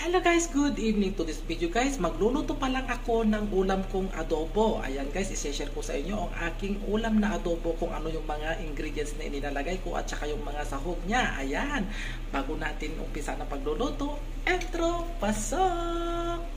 Hello guys, good evening to this video guys. Magluluto pa lang ako ng ulam kong adobo. Ayan guys, i-share ko sa inyo ang aking ulam na adobo, kung ano yung mga ingredients na inilalagay ko at saka yung mga sahog niya. Ayan, bago natin umpisa na pagluluto, intro, pasok!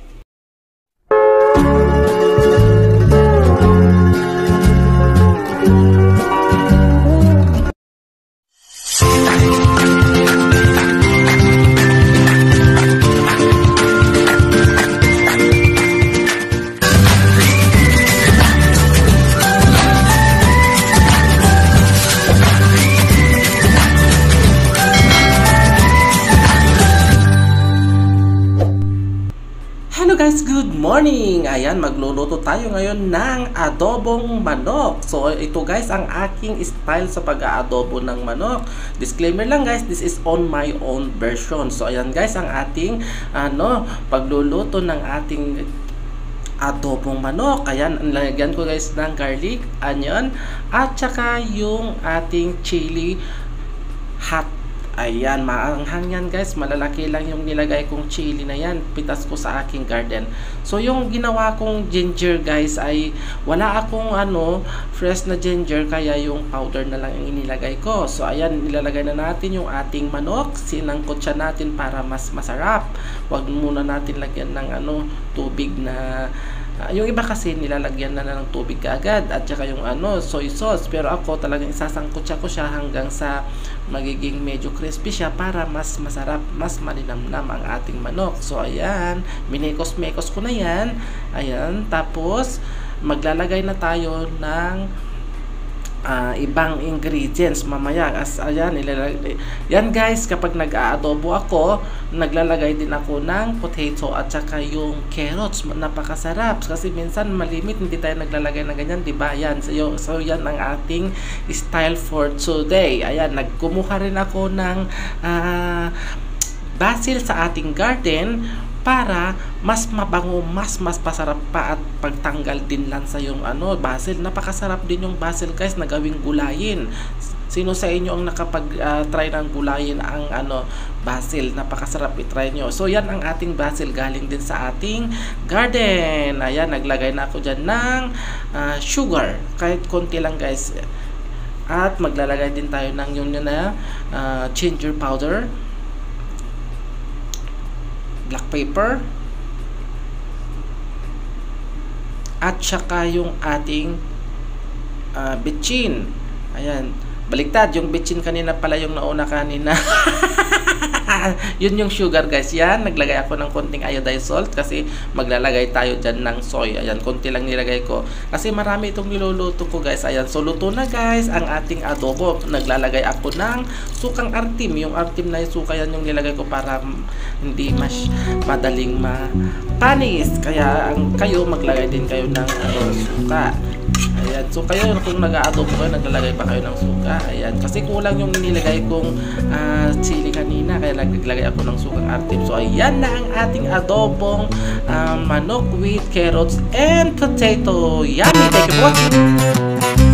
Hello guys, good morning! Ayan, magluluto tayo ngayon ng adobong manok. So ito guys ang aking style sa pag-aadobo ng manok. Disclaimer lang guys, this is on my own version. So ayan guys ang ating pagluluto ng ating adobong manok. Ayan, nilagyan ko guys ng garlic, onion, at saka yung ating chili hot. Ayan, maanghang yan guys, malalaki lang yung nilagay kong chili na yan, pitas ko sa aking garden. So yung ginawa kong ginger guys ay wala akong fresh na ginger, kaya yung powder na lang yung inilagay ko. So ayan, nilalagay na natin yung ating manok, sinangkot siya natin para mas masarap. Wag muna natin lagyan ng tubig na yung iba kasi nilalagyan na ng tubig agad at saka yung soy sauce, pero ako talagang isasangkot ko siya hanggang sa magiging medyo crispy siya para mas masarap, mas malinamnam ang ating manok. So ayan, minekos-mekos ko na yan. Ayan, tapos maglalagay na tayo ng ibang ingredients mamaya. Ayan, yan guys, kapag nag-aadobo ako, naglalagay din ako ng potato at saka yung carrots. Napakasarap kasi minsan malimit, hindi tayo naglalagay ng ganyan, diba? Yan, so yan ang ating style for today. Ayan, nagkumuha rin ako ng basil sa ating garden para mas mabango, mas pasarap pa, at pagtanggal din lang sa yung basil. Napakasarap din yung basil guys na gawing gulayin. Sino sa inyo ang nakapag-try ng gulayin ang basil? Napakasarap, i-try nyo. So yan ang ating basil, galing din sa ating garden. Ayan, naglagay na ako dyan ng sugar, kahit konti lang guys. At maglalagay din tayo ng yun na ginger powder, black pepper, at saka yung ating bitchin. Ayan, baliktad, yung bitchin kanina pala yung nauna kanina. Yun yung sugar guys. Yan, naglagay ako ng konting iodized salt kasi maglalagay tayo dyan ng soy. Ayan, konti lang nilagay ko kasi marami itong niluluto ko guys. Ayan, so luto na guys ang ating adobo. Naglalagay ako ng sukang artim. Yung artim na yung suka, yan yung nilagay ko para hindi mas madaling mapanis. Kaya kayo maglagay din kayo ng suka. Ayan, so kayo kung nag-aadobo kayo, naglalagay pa kayo ng suka. Ayan, kasi kulang yung nilagay kong chili kanina, kaya naglagay ako ng sukang artim. So ayan na ang ating adobong manok with carrots and potato. Yummy! Thank you for watching!